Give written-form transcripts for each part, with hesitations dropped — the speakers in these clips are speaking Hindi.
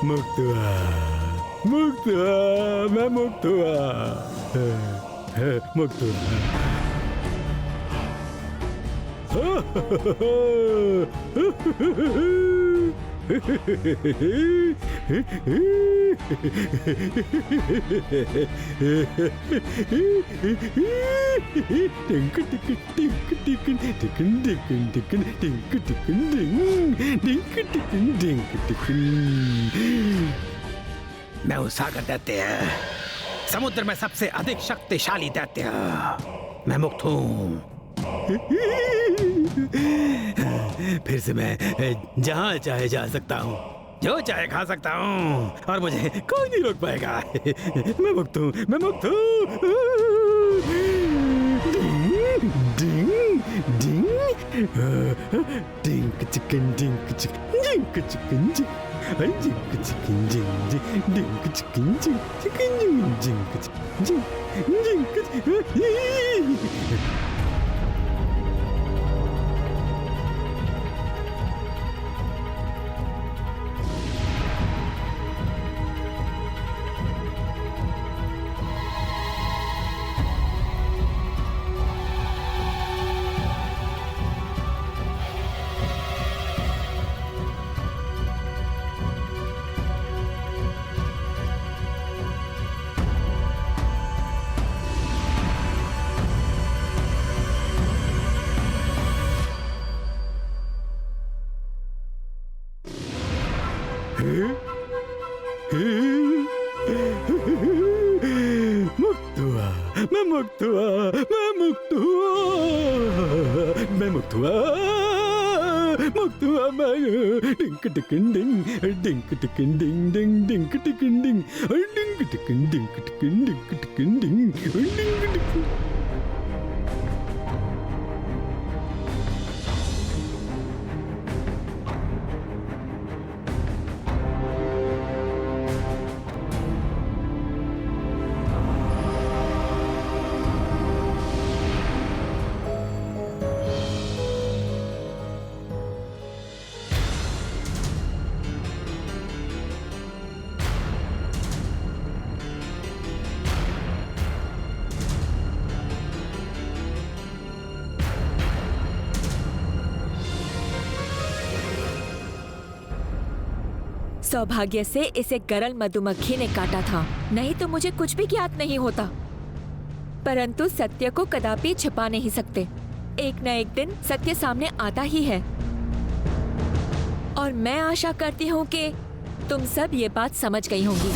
मुक्त हुआ, मुक्त हुआ, मैं मुक्त हुआ, मुक्त हुआ। टिंक टिक टिक टिक टिकन टिकन टिकन टिंक टिकन डिंग डिंक टिकन डिंक टिकन। मैं हूँ सागर दैत्य, समुद्र में सबसे अधिक शक्तिशाली दैत्य। मैं मुक्त हूँ। फिर से मैं जहाँ चाहे जा सकता हूँ, जो चाहे खा सकता हूँ और मुझे कोई नहीं रोक पाएगा। मैं मुक्त हूँ, मैं मुक्त हूँ। डिंग डिंग ding chicken ding chicken ding chicken ding chicken ding ding chicken chicken ding chicken ding. मुक्त हुआ, मैं मुक्त हुआ, मैं मुक्त हुआ, मैं मुक्त हुआ, मुक्त हुआ मैं। डिंक टिकन डिंग डिंक टिकन डिंग डिंग डिंक टिकन डिंग डिंक टिकन डिंक टिकन डिंक टिकन डिंग डिंग टिकन। सौभाग्य से इसे गरल मधुमक्खी ने काटा था, नहीं तो मुझे कुछ भी ज्ञात नहीं होता। परंतु सत्य को कदापि छिपा नहीं सकते। एक न एक दिन सत्य सामने आता ही है। और मैं आशा करती हूँ कि तुम सब ये बात समझ गई होंगी।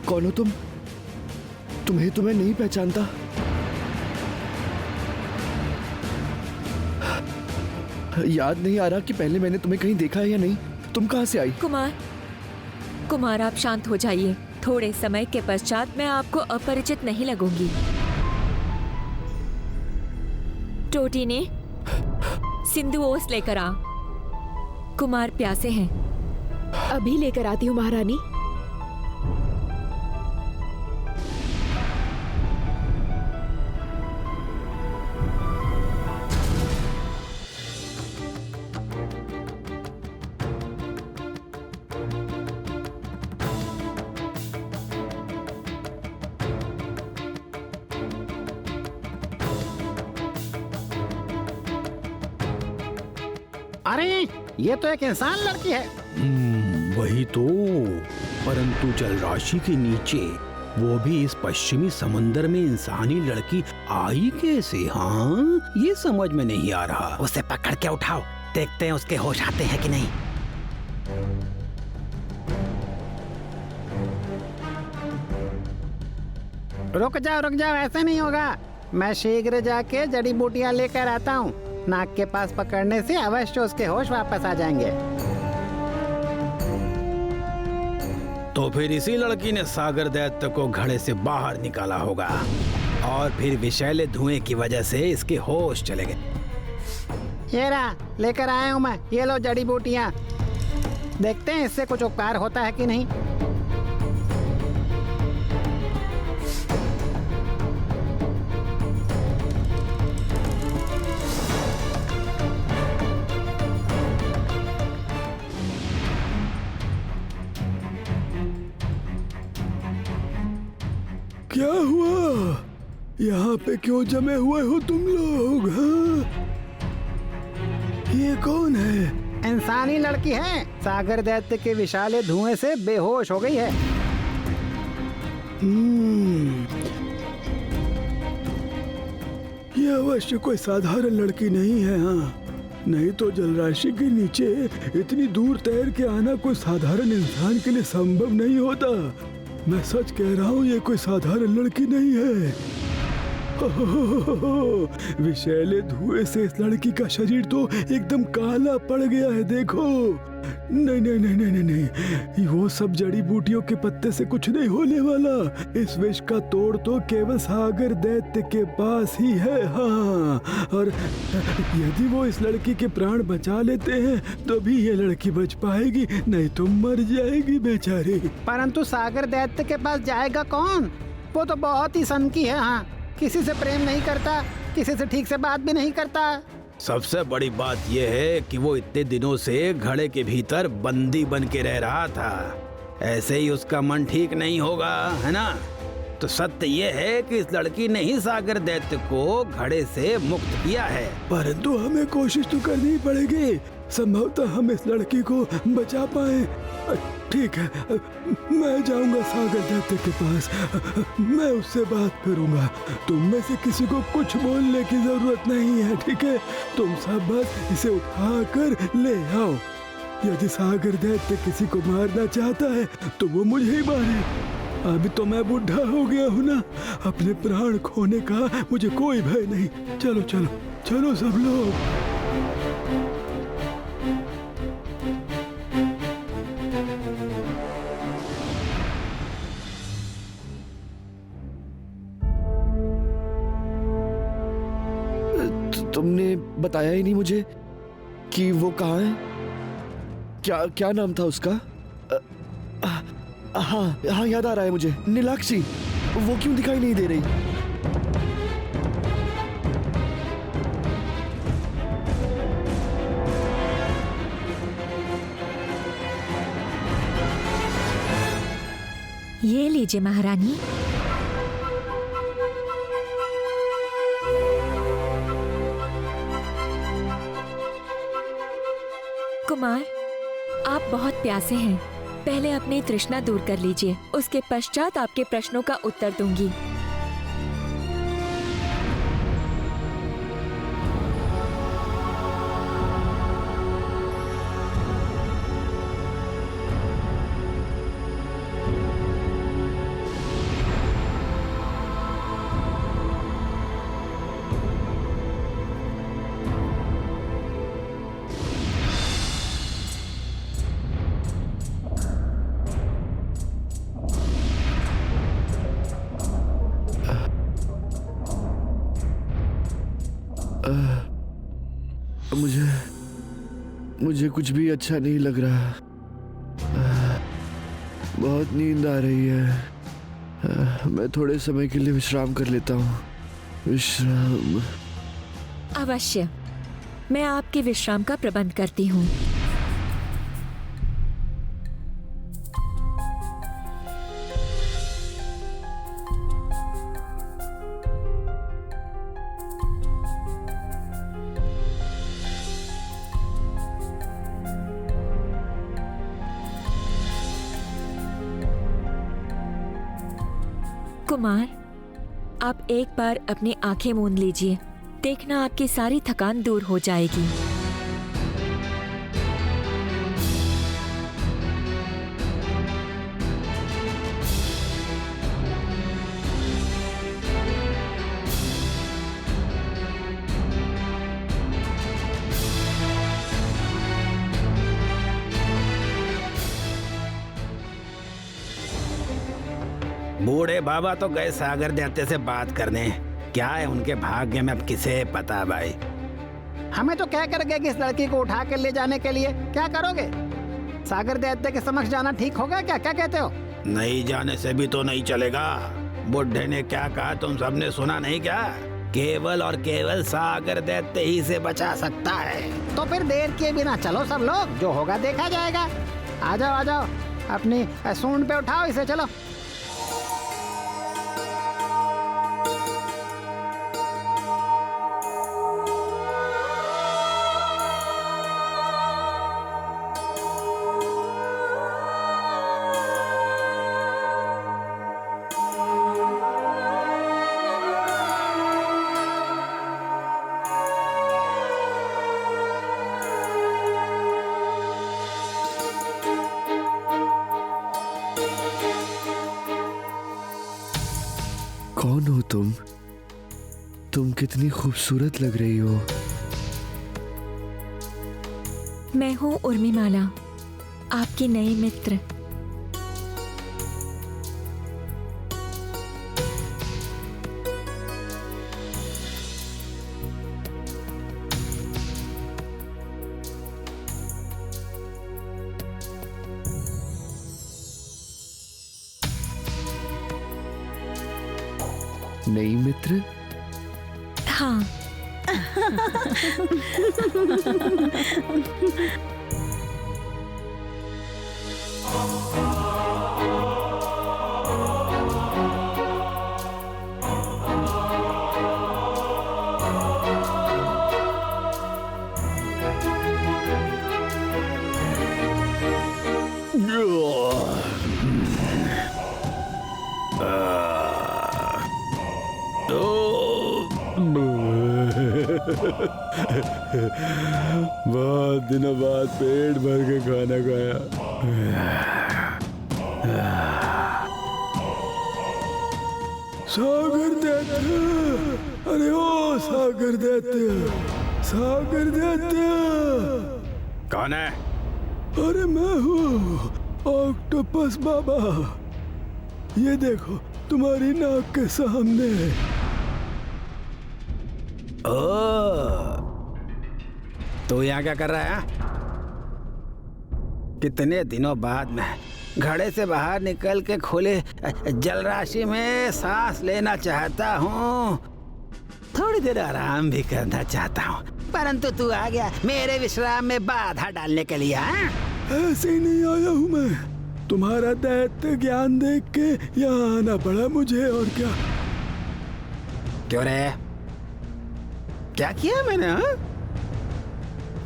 कौन हो तुम? तुम्हें नहीं पहचानता। याद नहीं आ रहा कि पहले मैंने तुम्हें कहीं देखा है या नहीं। तुम कहां से आई? कुमार आप शांत हो जाइए। थोड़े समय के पश्चात मैं आपको अपरिचित नहीं लगूंगी। टोटी ने सिंधु ओस लेकर आ। कुमार प्यासे हैं। अभी लेकर आती हूँ महारानी। अरे ये तो एक इंसान लड़की है। वही तो, परंतु जल राशि के नीचे वो भी इस पश्चिमी समंदर में इंसानी लड़की आई कैसे? हाँ, ये समझ में नहीं आ रहा। उसे पकड़ के उठाओ, देखते हैं उसके होश आते हैं कि नहीं। रुक जाओ, ऐसे नहीं होगा। मैं शीघ्र जाके जड़ी बूटियां लेकर आता हूँ। नाक के पास पकड़ने से अवश्य उसके होश वापस आ जाएंगे। तो फिर इसी लड़की ने सागर दैत्य को घड़े से बाहर निकाला होगा और फिर विषैले धुएं की वजह से इसके होश चले गए। ये रहा, लेकर आया हूँ मैं। ये लो जड़ी बूटियां, देखते हैं इससे कुछ उपकार होता है कि नहीं। क्या हुआ? यहाँ पे क्यों जमे हुए हो तुम लोग? हाँ? ये कौन है? इंसानी लड़की है। सागर दैत्य के विशाले धुएं से बेहोश हो गई है। ये अवश्य कोई साधारण लड़की नहीं है। हाँ, नहीं तो जलराशि के नीचे इतनी दूर तैर के आना कोई साधारण इंसान के लिए संभव नहीं होता। मैं सच कह रहा हूँ, ये कोई साधारण लड़की नहीं है। विषैले धुएं से इस लड़की का शरीर तो एकदम काला पड़ गया है। देखो, नहीं नहीं नहीं नहीं नहीं नहीं, वो सब जड़ी बूटियों के पत्ते से कुछ नहीं होने वाला। इस विष का तोड़ तो केवल सागर दैत्य के पास ही है। हाँ, और यदि वो इस लड़की के प्राण बचा लेते हैं तो भी ये लड़की बच पाएगी, नहीं तो मर जाएगी बेचारी। परंतु सागर दैत्य के पास जाएगा कौन? वो तो बहुत ही सनकी है। हाँ, किसी से प्रेम नहीं करता, किसी से ठीक से बात भी नहीं करता। सबसे बड़ी बात यह है कि वो इतने दिनों से घड़े के भीतर बंदी बन के रह रहा था। ऐसे ही उसका मन ठीक नहीं होगा, है ना? तो सत्य ये है कि इस लड़की ने ही सागर दैत्य को घड़े से मुक्त किया है। परंतु हमें कोशिश तो करनी पड़ेगी। संभवतः हम इस लड़की को बचा पाए। ठीक है, मैं जाऊंगा सागर दैत्य के पास, मैं उससे बात करूंगा। तुम में से किसी को कुछ बोलने की जरूरत नहीं है, ठीक है? तुम सब बस इसे उठा कर ले आओ। यदि सागर दैत्य किसी को मारना चाहता है तो वो मुझे ही मारे। अभी तो मैं बूढ़ा हो गया हूँ ना, अपने प्राण खोने का मुझे कोई भय नहीं। चलो चलो चलो सब लोग। तुमने बताया ही नहीं मुझे कि वो कहाँ है। क्या क्या नाम था उसका? हाँ हाँ, याद आ रहा है मुझे, नीलाक्षी। वो क्यों दिखाई नहीं दे रही? ये लीजिए महारानी। कुमार, आप बहुत प्यासे हैं। पहले अपनी तृष्णा दूर कर लीजिए, उसके पश्चात आपके प्रश्नों का उत्तर दूंगी। मुझे कुछ भी अच्छा नहीं लग रहा। बहुत नींद आ रही है। मैं थोड़े समय के लिए विश्राम कर लेता हूँ। विश्राम। अवश्य, मैं आपके विश्राम का प्रबंध करती हूँ। कुमार, आप एक बार अपनी आंखें मूंद लीजिए, देखना आपकी सारी थकान दूर हो जाएगी। बूढ़े बाबा तो गए सागर दैत्य से बात करने। क्या है उनके भाग्य में, अब किसे पता भाई। हमें तो क्या कर गए कि इस लड़की को उठा कर ले जाने के लिए क्या करोगे? सागर दैत्य के समक्ष जाना ठीक होगा क्या? क्या कहते हो? नहीं जाने से भी तो नहीं चलेगा। बुढ़े ने क्या कहा तुम सबने सुना नहीं क्या? केवल और केवल सागर दैत्य ही से बचा सकता है। तो फिर देर किए बिना चलो सब लोग, जो होगा देखा जाएगा। आ जाओ आ जाओ, अपनी सूंड पे उठाओ इसे, चलो। कौन हो तुम? तुम कितनी खूबसूरत लग रही हो। मैं हूँ उर्मिमाला, आपकी नई मित्र। नई मित्र? हाँ। बहुत दिनों बाद पेट भर के खाना खाया। सागर दैत्य, अरे ओ सागर दैत्य, सागर दैत्य। कौन है? अरे मैं हूँ ऑक्टोपस बाबा। ये देखो तुम्हारी नाक के सामने। तो यहाँ क्या कर रहा है? कितने दिनों बाद मैं घड़े से बाहर निकल के खुले जलराशि में सांस लेना चाहता हूँ। थोड़ी देर आराम भी करना चाहता हूँ, परंतु तू आ गया मेरे विश्राम में बाधा डालने के लिए। ऐसे ही नहीं आया हूँ मैं, तुम्हारा दैत्य ज्ञान देख के यहाँ आना पड़ा मुझे। और क्या? क्यों रे? क्या किया मैंने?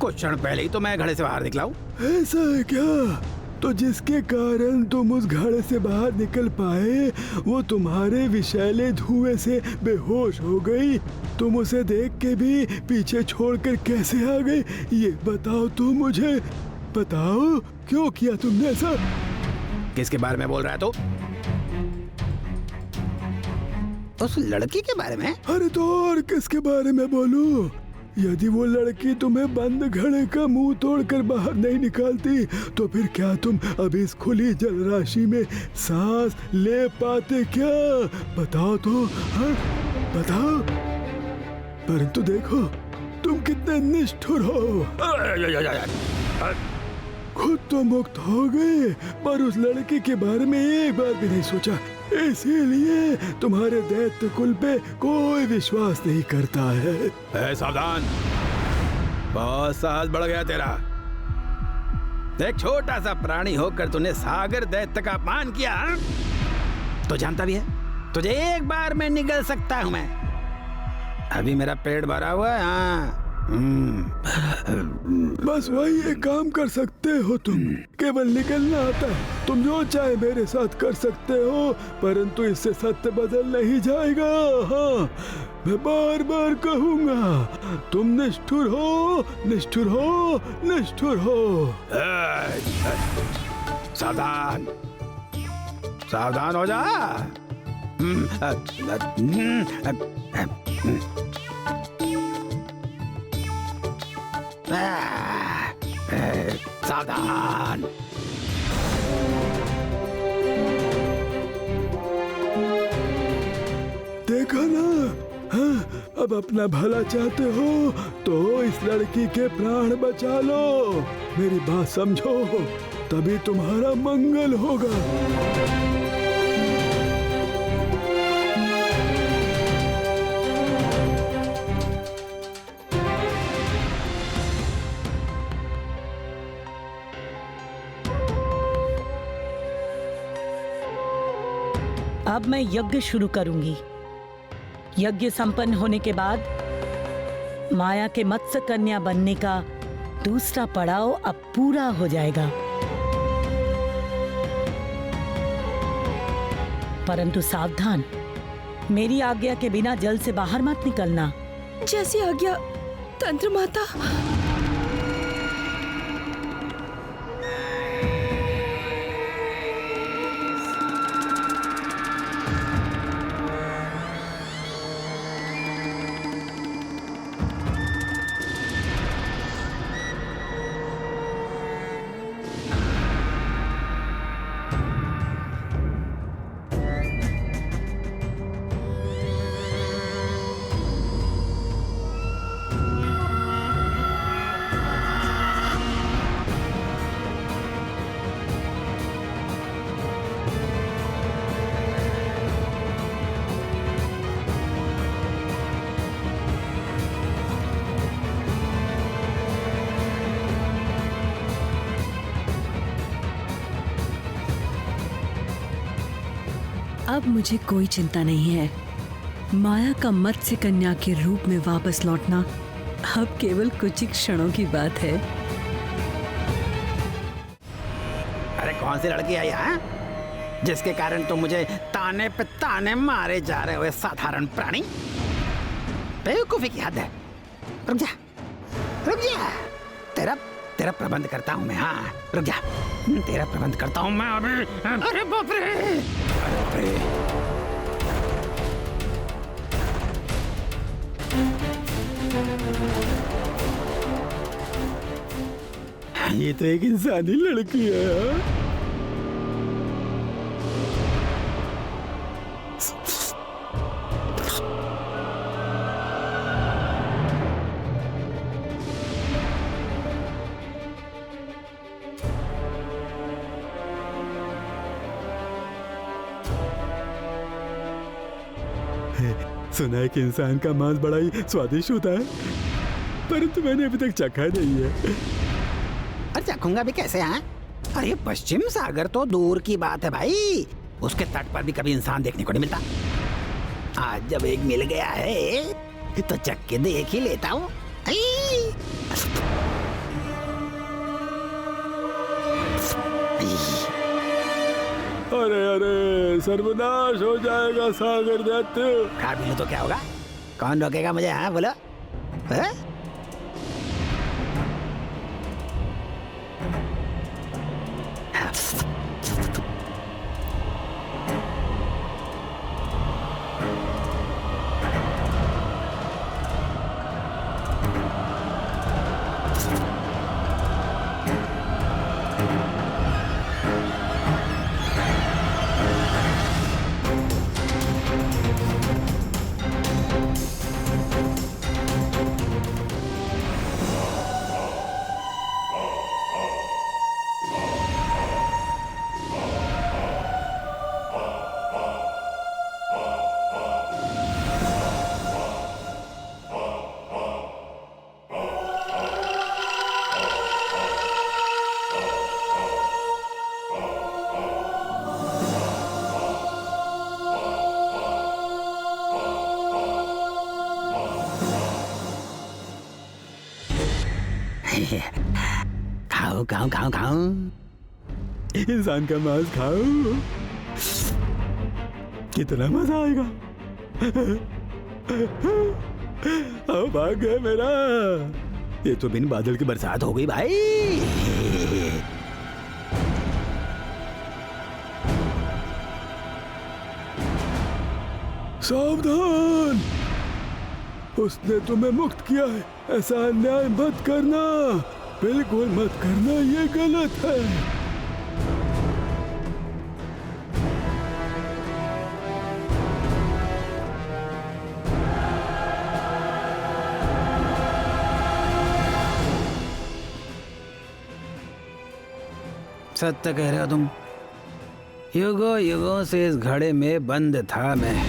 कुछ क्षण पहले ही तो मैं घड़े से बाहर निकला हूँ। ऐसा है क्या? तो जिसके कारण तुम उस घड़े से बाहर निकल पाए वो तुम्हारे विषैले धुएं से बेहोश हो गई। तुम उसे देख के भी पीछे छोड़कर कैसे आ गई, ये बताओ तो मुझे। बताओ क्यों किया तुमने ऐसा? किसके बारे में बोल रहा है तू? उस लड़की के बारे में? अरे तो और किसके बारे में बोलूं? यदि वो लड़की तुम्हें बंद घड़े का मुंह तोड़कर बाहर नहीं निकालती तो फिर क्या तुम अभी इस खुली जलराशि में सांस ले पाते क्या? बताओ तो, हाँ बताओ। परंतु देखो तुम कितने निष्ठुर हो। खुद तो मुक्त हो गए पर उस लड़की के बारे में एक बार भी नहीं सोचा, इसीलिए तुम्हारे दैत्य कुल पे कोई विश्वास नहीं करता है। सावधान, बहुत साहस बढ़ गया तेरा। एक छोटा सा प्राणी होकर तूने सागर दैत्य का अपमान किया। तो जानता भी है तुझे एक बार में निगल सकता हूं मैं। अभी मेरा पेट भरा हुआ है। हाँ बस वही एक काम कर सकते हो तुम, केवल निकलना आता है। तुम जो चाहे मेरे साथ कर सकते हो, परंतु इससे सत्य बदल नहीं जाएगा। हाँ, मैं बार बार कहूंगा, तुम निष्ठुर हो, निष्ठुर हो, निष्ठुर हो। सावधान, सावधान हो जा। सावधान। देखा ना, हाँ, अब अपना भला चाहते हो तो इस लड़की के प्राण बचा लो। मेरी बात समझो, तभी तुम्हारा मंगल होगा। अब मैं यज्ञ शुरू करूंगी। यज्ञ संपन्न होने के बाद माया के मत्स्य कन्या बनने का दूसरा पड़ाव अब पूरा हो जाएगा। परंतु सावधान, मेरी आज्ञा के बिना जल से बाहर मत निकलना। जैसी आज्ञा तंत्र माता। अब मुझे कोई चिंता नहीं है। माया का मत्स्य कन्या के रूप में वापस लौटना अब केवल कुछ ही क्षणों की बात है। अरे कौन सी लड़की आई है जिसके कारण तुम मुझे ताने पे ताने मारे जा रहे हो, साधारण प्राणी? बेवकूफी की हद है। रुक जा, रुक जा। तेरा तेरा प्रबंध करता हूँ मैं। हाँ, रुक जा, तेरा प्रबंध करता हूँ मैं अभी। अरे बाप रे, अरे बाप रे। ये तो एक इंसानी लड़की है। सुना है कि इंसान का मांस बड़ा ही स्वादिष्ट होता है, परंतु मैंने अभी तक चखा नहीं है। अरे चखूंगा भी कैसे? हैं? अरे पश्चिम सागर तो दूर की बात है भाई, उसके तट पर भी कभी इंसान देखने को नहीं मिलता। आज जब एक मिल गया है तो चख के देख ही लेता हूँ। अरे अरे, सर्वनाश हो जाएगा सागर दैत्य। खा भी लो तो क्या होगा? कौन रोकेगा मुझे? हाँ बोलो। है? खाओ खाओ खाओ खाओ। इंसान का मांस खाओ, कितना मजा आएगा। आओ भाग गया मेरा। ये तो बिन बादल की बरसात हो गई भाई। सावधान, उसने तुम्हें मुक्त किया है। ऐसा अन्याय मत करना, बिल्कुल मत करना, ये गलत है। सत्य कह रहे हो तुम। युगों युगों से इस घड़े में बंद था मैं,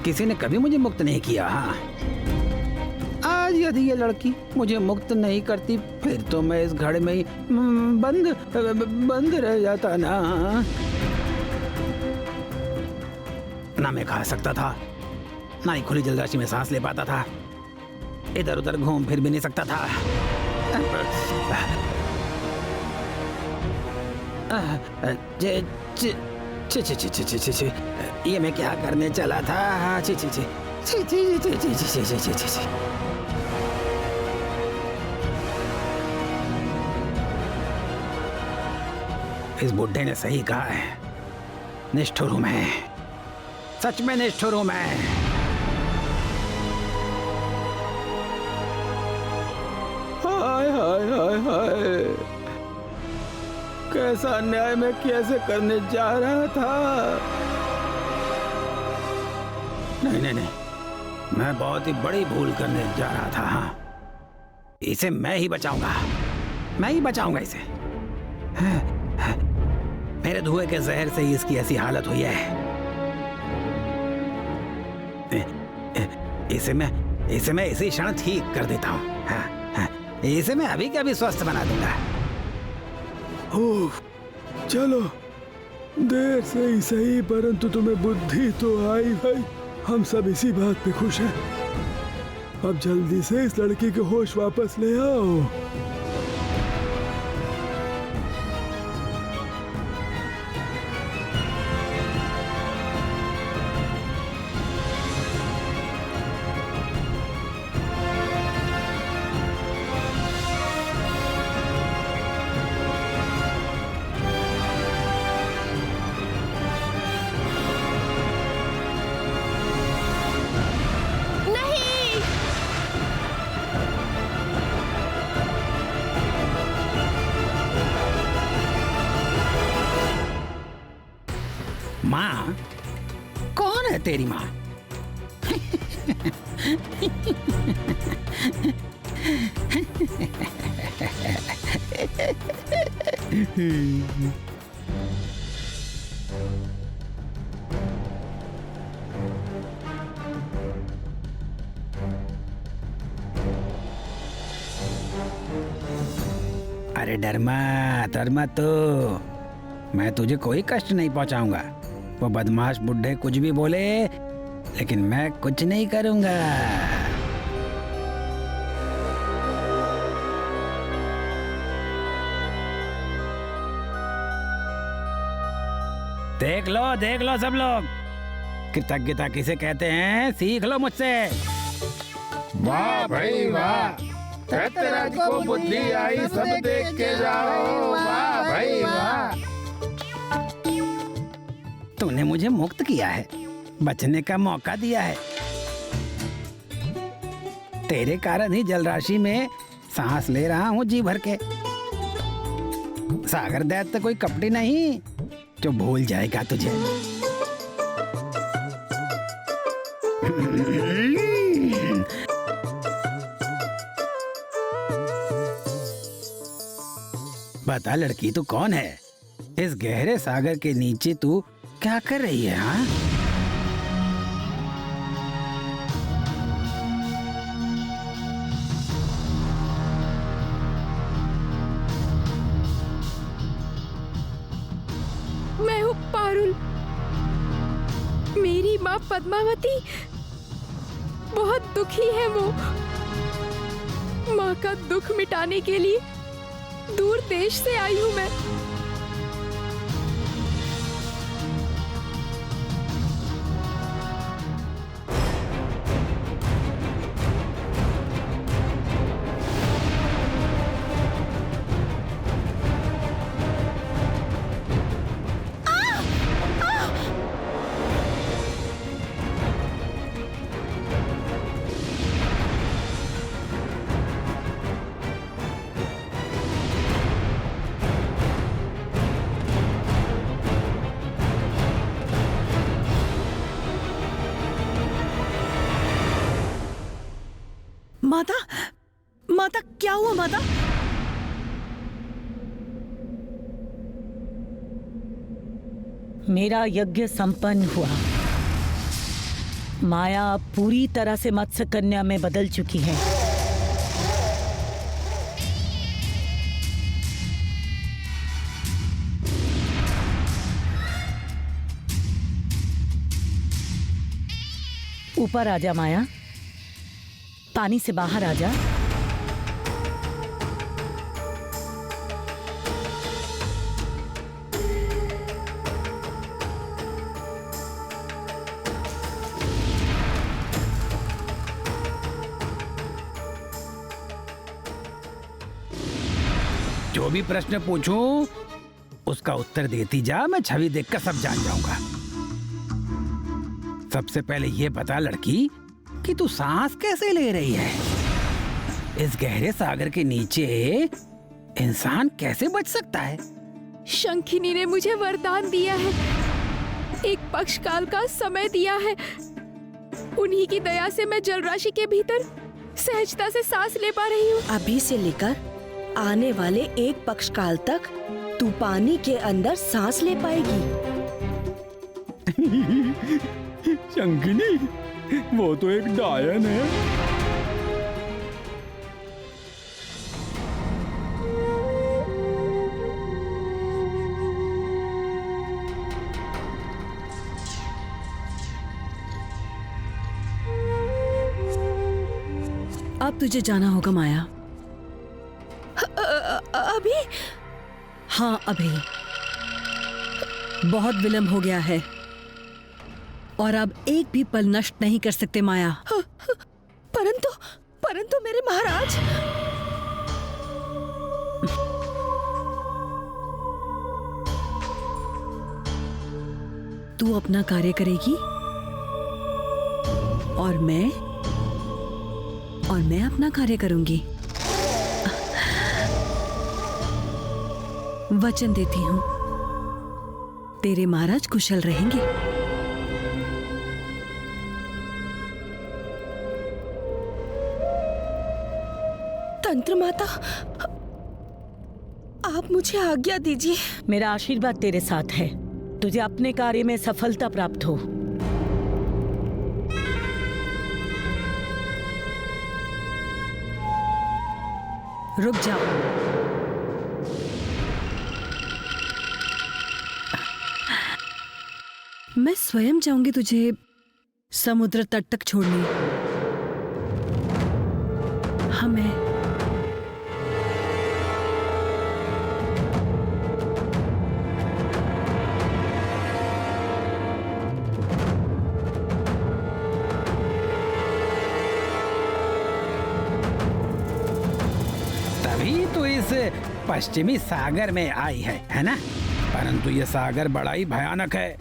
किसी ने कभी मुझे मुक्त नहीं किया। हाँ, आज यदि ये लड़की मुझे मुक्त नहीं करती फिर तो मैं इस घड़े में ही बंद रह जाता ना। ना मैं खा सकता था, ना ही खुली जलराशि में सांस ले पाता था, इधर उधर घूम फिर भी नहीं सकता था। ये मैं क्या करने चला था। ची ची ची ची ची ची ची ची ची ची ची। इस बुड्ढे ने सही कहा है, निष्ठुर हूं मैं, सच में निष्ठुर हूं मैं। हाय हाय हाय हाय, कैसा अन्याय मैं कैसे करने जा रहा था। नहीं नहीं नहीं, मैं बहुत ही बड़ी भूल करने जा रहा था। हाँ, इसे मैं ही बचाऊंगा, मैं ही बचाऊंगा इसे। मेरे धुएं के जहर से ही इसकी ऐसी हालत हुई है। इसे मैं इसी क्षण ठीक कर देता हूँ। हाँ, इसे मैं अभी के अभी स्वस्थ बना दूंगा। ओह, चलो, देर से ही सही, परंतु तुम्हें बुद्धि तो आई भाई। हम सब इसी बात पे खुश हैं। अब जल्दी से इस लड़की के होश वापस ले आओ। माँ? कौन है तेरी माँ? अरे डर मत तो, मैं तुझे कोई कष्ट नहीं पहुंचाऊंगा। वो बदमाश बुड्ढे कुछ भी बोले, लेकिन मैं कुछ नहीं करूंगा। देख लो सब लोग, कृतज्ञता किसे कहते हैं, सीख लो मुझसे। वाह भाई वाह, दैत्यराज को बुद्धि आई, सब देख के जाओ। वाह भाई वाह। तूने मुझे मुक्त किया है, बचने का मौका दिया है। तेरे कारण ही जलराशि में सांस ले रहा हूँ जी भर के। सागर दैत्य कोई कपटी नहीं जो भूल जाएगा तुझे। बता लड़की, तू कौन है? इस गहरे सागर के नीचे तू क्या कर रही है? हाँ, मैं हूँ पारुल। मेरी माँ पद्मावती बहुत दुखी है। वो माँ का दुख मिटाने के लिए दूर देश से आई हूँ मैं। माता, माता क्या हुआ माता? मेरा यज्ञ संपन्न हुआ। माया अब पूरी तरह से मत्स्य कन्या में बदल चुकी है। ऊपर आजा माया, पानी से बाहर आ जा। जो भी प्रश्न पूछूं उसका उत्तर देती जा, मैं छवि देखकर सब जान जाऊंगा। सबसे पहले ये बता लड़की कि तू सांस कैसे ले रही है? इस गहरे सागर के नीचे इंसान कैसे बच सकता है? शंखिनी ने मुझे वरदान दिया है, एक पक्ष काल का समय दिया है। उन्हीं की दया से मैं जलराशि के भीतर सहजता से सांस ले पा रही हूँ। अभी से लेकर आने वाले एक पक्ष काल तक तू पानी के अंदर सांस ले पाएगी। शंखिनी, वो तो एक डायन है। अब तुझे जाना होगा माया। अभी? हाँ अभी। बहुत विलंब हो गया है और अब एक भी पल नष्ट नहीं कर सकते माया। परंतु मेरे महाराज। तू अपना कार्य करेगी और मैं अपना कार्य करूंगी। वचन देती हूँ, तेरे महाराज कुशल रहेंगे। तंत्र माता, आप मुझे आज्ञा दीजिए। मेरा आशीर्वाद तेरे साथ है, तुझे अपने कार्य में सफलता प्राप्त हो। रुक जाओ। मैं स्वयं जाऊंगी तुझे समुद्र तट तक छोड़ने। हमें तभी तो इस पश्चिमी सागर में आई है ना? परंतु ये सागर बड़ा ही भयानक है।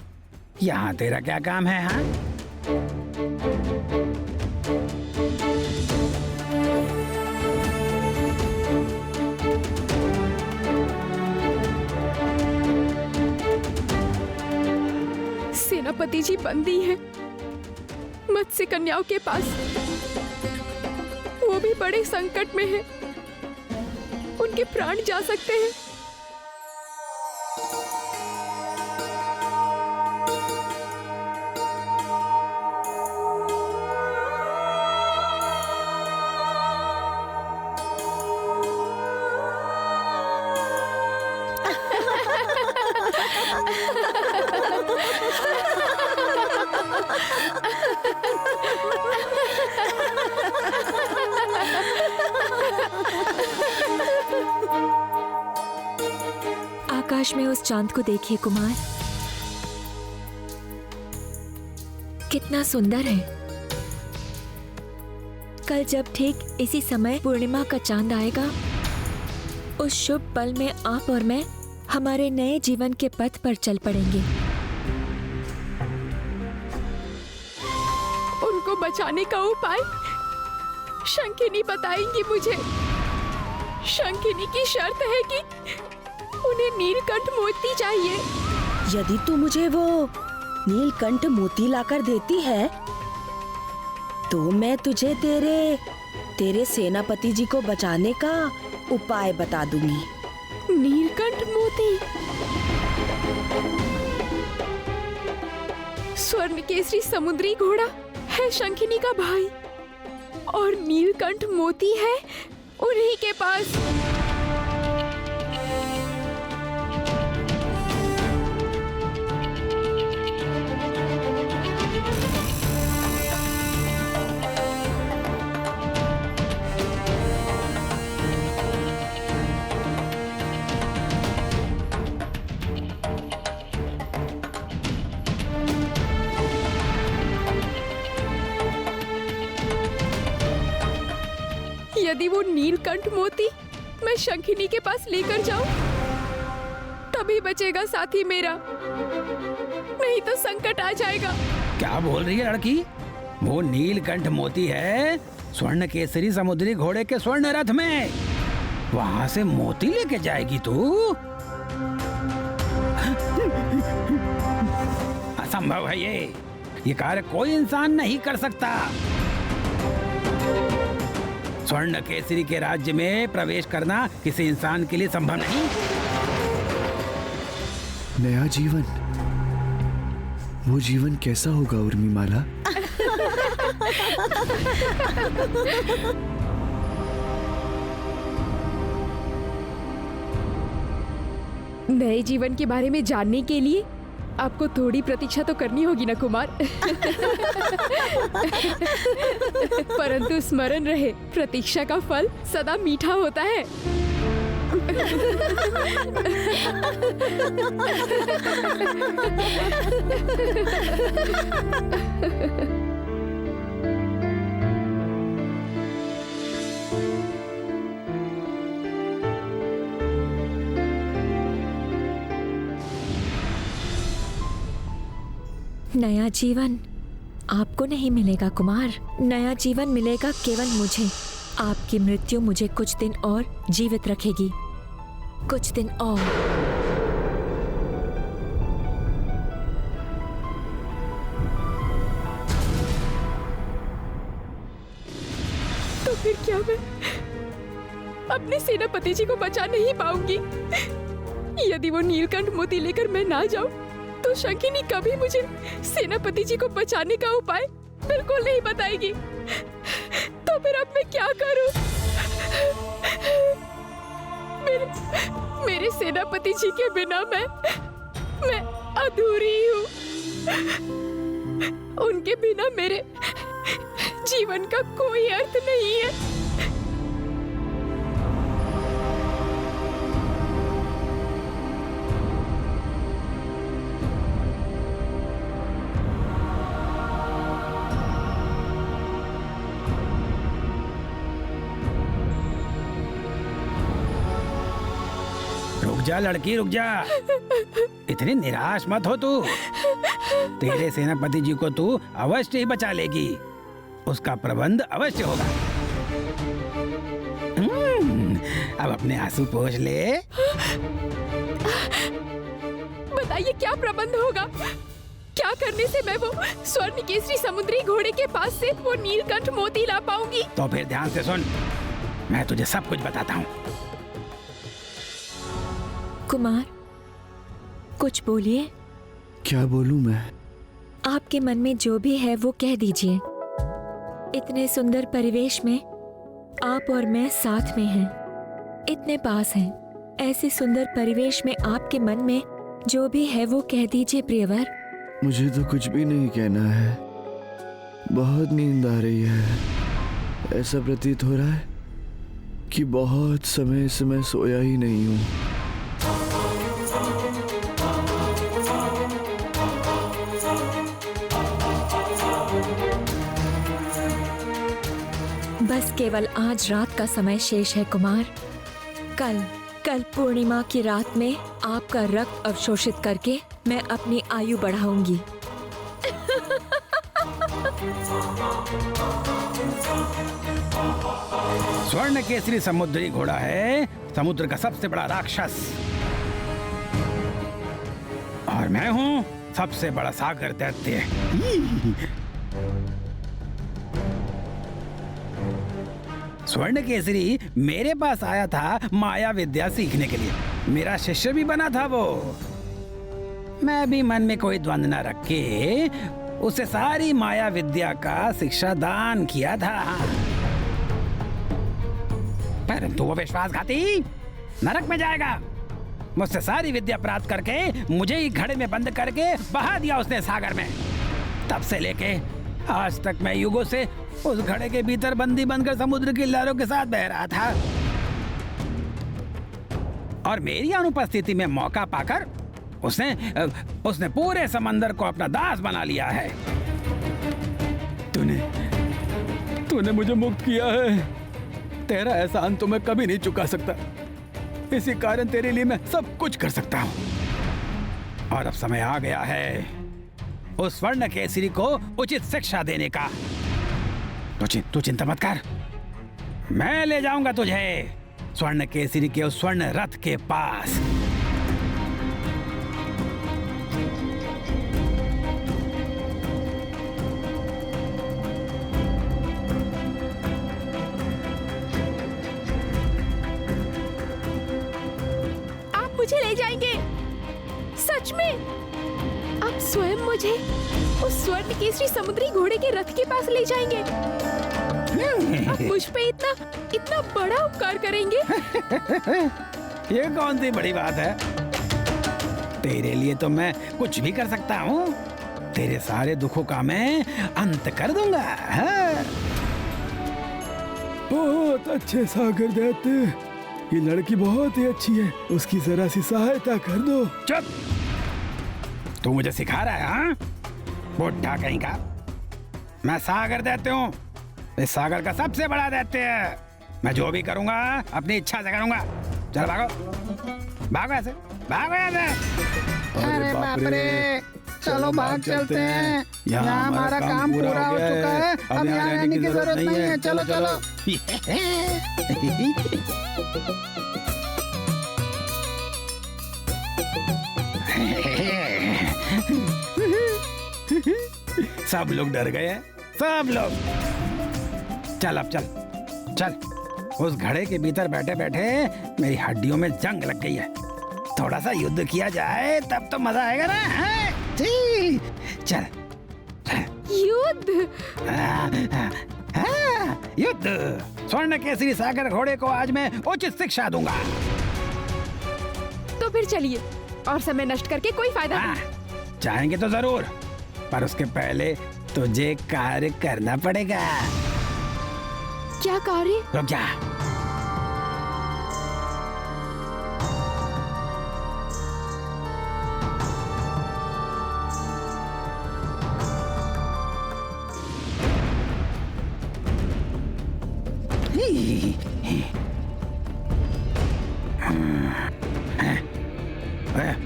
यहाँ तेरा क्या काम है? हाँ, सेनापति जी बंदी हैं मत्स्य कन्याओं के पास। वो भी बड़े संकट में है, उनके प्राण जा सकते हैं। आकाश में उस चांद को देखिए कुमार, कितना सुंदर है। कल जब ठीक इसी समय पूर्णिमा का चांद आएगा, उस शुभ पल में आप और मैं हमारे नए जीवन के पथ पर चल पड़ेंगे। उनको बचाने का उपाय शंखिनी बताएंगी मुझे। शंखिनी की शर्त है कि उन्हें नीलकंठ मोती चाहिए। यदि तू मुझे वो नीलकंठ मोती लाकर देती है तो मैं तुझे तेरे सेनापति जी को बचाने का उपाय बता दूंगी। नीलकंठ मोती, स्वर्ण केसरी समुद्री घोड़ा है शंखिनी का भाई और नीलकंठ मोती है उन्हीं के पास। यदि वो नीलकंठ मोती मैं शंखिनी के पास लेकर जाऊं, तभी बचेगा साथी मेरा, नहीं तो संकट आ जाएगा। क्या बोल रही है लड़की? वो नीलकंठ मोती है स्वर्ण केसरी समुद्री घोड़े के स्वर्ण रथ में। वहां से मोती लेके जाएगी तू? असंभव है ये कार्य कोई इंसान नहीं कर सकता। स्वर्ण केसरी के राज्य में प्रवेश करना किसी इंसान के लिए संभव नहीं। नया जीवन, वो जीवन कैसा होगा उर्मिमाला? नए जीवन के बारे में जानने के लिए आपको थोड़ी प्रतीक्षा तो करनी होगी ना कुमार। परंतु स्मरण रहे, प्रतीक्षा का फल सदा मीठा होता है। नया जीवन आपको नहीं मिलेगा कुमार, नया जीवन मिलेगा केवल मुझे। आपकी मृत्यु मुझे कुछ दिन और जीवित रखेगी, कुछ दिन और। तो फिर क्या मैं अपने सेनापति जी को बचा नहीं पाऊंगी? यदि वो नीलकंठ मोती लेकर मैं ना जाऊं, तो शंखिनी कभी मुझे सेनापति जी को बचाने का उपाय बिल्कुल नहीं बताएगी। तो फिर अब मैं क्या करूं? मेरे सेनापति जी के बिना मैं अधूरी हूं। उनके बिना मेरे जीवन का कोई अर्थ नहीं है। रुक जा लड़की, रुक जा। इतनी निराश मत हो तू। तेरे सेनापति जी को तू अवश्य ही बचा लेगी, उसका प्रबंध अवश्य होगा। अब अपने आंसू पोंछ ले। बताइए क्या प्रबंध होगा? क्या करने से मैं वो स्वर्ण केसरी समुद्री घोड़े के पास से वो नीलकंठ मोती ला पाऊंगी? तो फिर ध्यान से सुन, मैं तुझे सब कुछ बताता हूँ। कुमार, कुछ बोलिए। क्या बोलूं मैं? आपके मन में जो भी है वो कह दीजिए। इतने सुंदर परिवेश में आप और मैं साथ में हैं, इतने पास हैं। ऐसे सुंदर परिवेश में आपके मन में जो भी है वो कह दीजिए प्रियवर। मुझे तो कुछ भी नहीं कहना है। बहुत नींद आ रही है। ऐसा प्रतीत हो रहा है कि बहुत समय से मैं सोया ही नहीं हूँ। बस केवल आज रात का समय शेष है कुमार। कल पूर्णिमा की रात में आपका रक्त अवशोषित करके मैं अपनी आयु बढ़ाऊंगी। स्वर्ण केसरी समुद्री घोड़ा है समुद्र का सबसे बड़ा राक्षस, और मैं हूँ सबसे बड़ा सागर दैत्य। स्वर्ण केसरी मेरे पास आया था माया विद्या सीखने के लिए, मेरा शिष्य भी बना था वो। मैं भी मन में कोई द्वंद न रख के उसे सारी माया विद्या का शिक्षा दान किया था, परंतु वो विश्वासघाती नरक में जाएगा। मुझसे सारी विद्या प्राप्त करके मुझे ही घड़े में बंद करके बहा दिया उसने सागर में। तब से लेके आज तक मैं युगों से उस घड़े के भीतर बंदी बनकर समुद्र की लहरों के साथ बह रहा था, और मेरी अनुपस्थिति में मौका पाकर उसने पूरे समंदर को अपना दास बना लिया है। तूने मुझे मुक्त किया है। तेरा एहसान तो मैं कभी नहीं चुका सकता, इसी कारण तेरे लिए मैं सब कुछ कर सकता हूँ। और अब समय आ गया है उस स्वर्ण केसरी को उचित शिक्षा देने का। तू चिंता मत कर, मैं ले जाऊंगा तुझे स्वर्ण केसरी के उस स्वर्ण रथ के पास। आप मुझे ले जाएंगे? सच में? आप स्वयं मुझे उस स्वर्ण केसरी समुद्री घोड़े के रथ के पास ले जाएंगे? आप मुझ पे इतना बड़ा उपकार करेंगे? ये कौन सी बड़ी बात है? तेरे लिए तो मैं कुछ भी कर सकता हूँ। तेरे सारे दुखों का मैं अंत कर दूंगा। हाँ? बहुत अच्छे सागर दैत्य, ये लड़की बहुत ही अच्छी है, उसकी जरा सी सहायता कर दो। चुप! तू मुझे सिखा रहा है? हाँ? बुढ़ा कहीं का। मैं सागर दैत्य हूँ, इस सागर का सबसे बड़ा दैत्य है। मैं जो भी करूंगा अपनी इच्छा से करूंगा। चल भागो ऐसे, भागो ऐसे। अरे बाप रे, चलो भाग चलते हैं। यहाँ हमारा काम पूरा हो चुका है, अब यहाँ रहने की जरूरत नहीं है। चलो चलो। सब लोग डर गए हैं, सब लोग। चल अब चल। उस घड़े के भीतर बैठे बैठे मेरी हड्डियों में जंग लग गई है। थोड़ा सा युद्ध किया जाए तब तो मजा आएगा ना। हाँ? चल। युद्ध? युद्ध। स्वर्ण केसरी सागर घोड़े को आज मैं उचित शिक्षा दूंगा। तो फिर चलिए, और समय नष्ट करके कोई फायदा नहीं। चाहेंगे तो जरूर, पर उसके पहले तुझे कार्य करना पड़ेगा। क्या कार्य? रुक जा।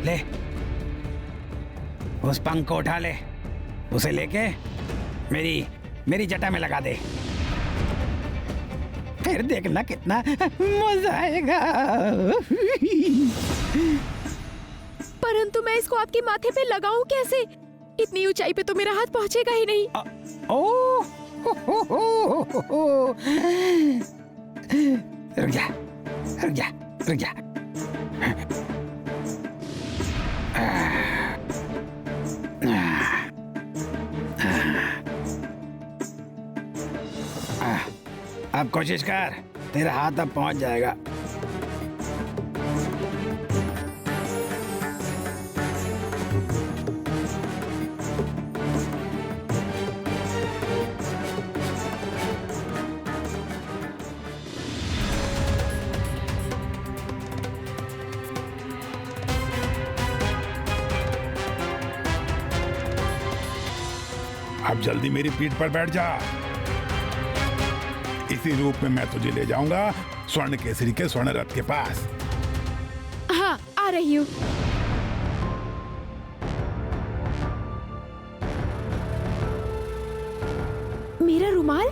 ले, उस पंख को उठा ले, उसे लेके मेरी जटा में लगा दे, फिर देखना कितना मजा आएगा। परंतु मैं इसको आपके माथे पे लगाऊं कैसे? इतनी ऊंचाई पे तो मेरा हाथ पहुंचेगा ही नहीं। रुक जा। अब कोशिश कर, तेरा हाथ अब पहुंच जाएगा। अब जल्दी मेरी पीठ पर बैठ जा। इसी रूप में मैं तुझे ले जाऊंगा स्वर्ण केसरी के स्वर्ण रथ के पास। हाँ, आ रही हूँ। मेरा रुमाल?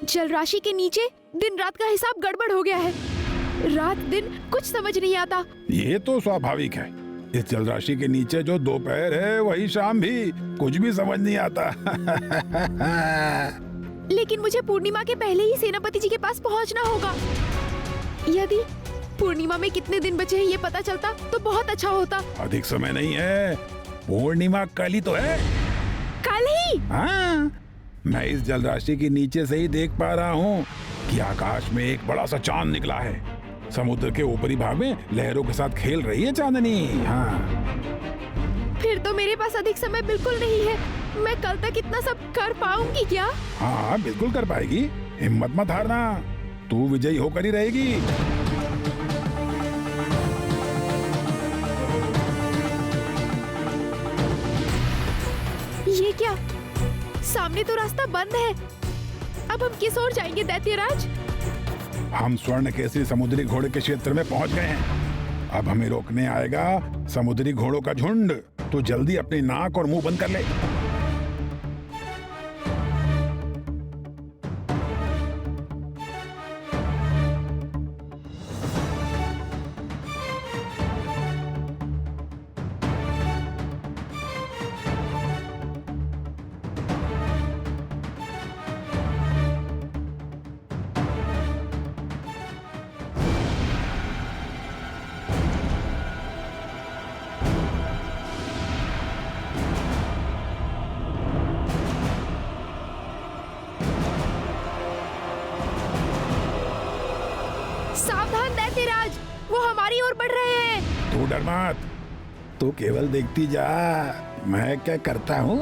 जल राशि के नीचे दिन रात का हिसाब गड़बड़ हो गया है। रात दिन कुछ समझ नहीं आता। ये तो स्वाभाविक है। इस जल राशि के नीचे जो दोपहर है वही शाम भी, कुछ भी समझ नहीं आता। लेकिन मुझे पूर्णिमा के पहले ही सेनापति जी के पास पहुंचना होगा। यदि पूर्णिमा में कितने दिन बचे हैं ये पता चलता तो बहुत अच्छा होता। अधिक समय नहीं है, पूर्णिमा कल ही तो है। कल ही? हाँ, मैं इस जल राशि के नीचे से ही देख पा रहा हूँ कि आकाश में एक बड़ा सा चांद निकला है। समुद्र के ऊपरी भाग में लहरों के साथ खेल रही है चांदनी। हाँ। फिर तो मेरे पास अधिक समय बिल्कुल नहीं है। मैं कल तक इतना सब कर पाऊंगी क्या? हाँ, बिल्कुल कर पाएगी। हिम्मत मत हारना, तू विजयी होकर ही रहेगी। ये क्या? सामने तो रास्ता बंद है। अब हम किस ओर जाएंगे दैत्यराज? हम स्वर्ण केसरी समुद्री घोड़े के क्षेत्र में पहुंच गए हैं। अब हमें रोकने आएगा समुद्री घोड़ों का झुंड। तो जल्दी अपनी नाक और मुंह बंद कर ले। सावधान दैत्यराज, वो हमारी ओर बढ़ रहे हैं। तू डर मत, तू केवल देखती जा मैं क्या करता हूँ।